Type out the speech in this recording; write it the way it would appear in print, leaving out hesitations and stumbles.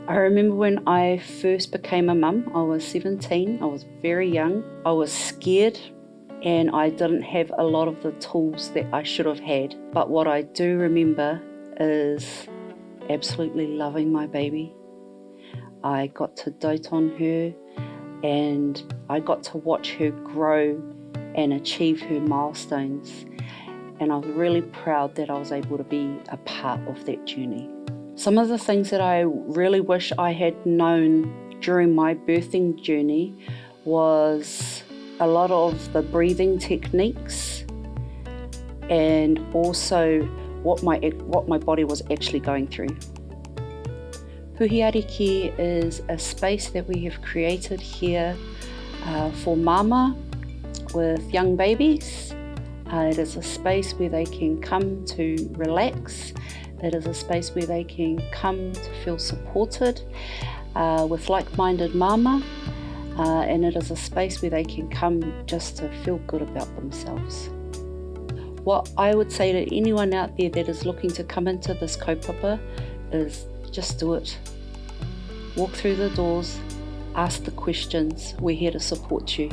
I remember when I first became a mum, I was 17, I was very young, I was scared and I didn't have a lot of the tools that I should have had. But what I do remember is absolutely loving my baby. I got to dote on her and I got to watch her grow and achieve her milestones. And I was really proud that I was able to be a part of that journey. Some of the things that I really wish I had known during my birthing journey was a lot of the breathing techniques and also what my body was actually going through. Puhi Ariki is a space that we have created here for Māmā with young babies. It is a space where they can come to relax. It is a space where they can come to feel supported with like-minded Māmā, and it is a space where they can come just to feel good about themselves. What I would say to anyone out there that is looking to come into this kaupapa is just do it. Walk through the doors, ask the questions, we're here to support you.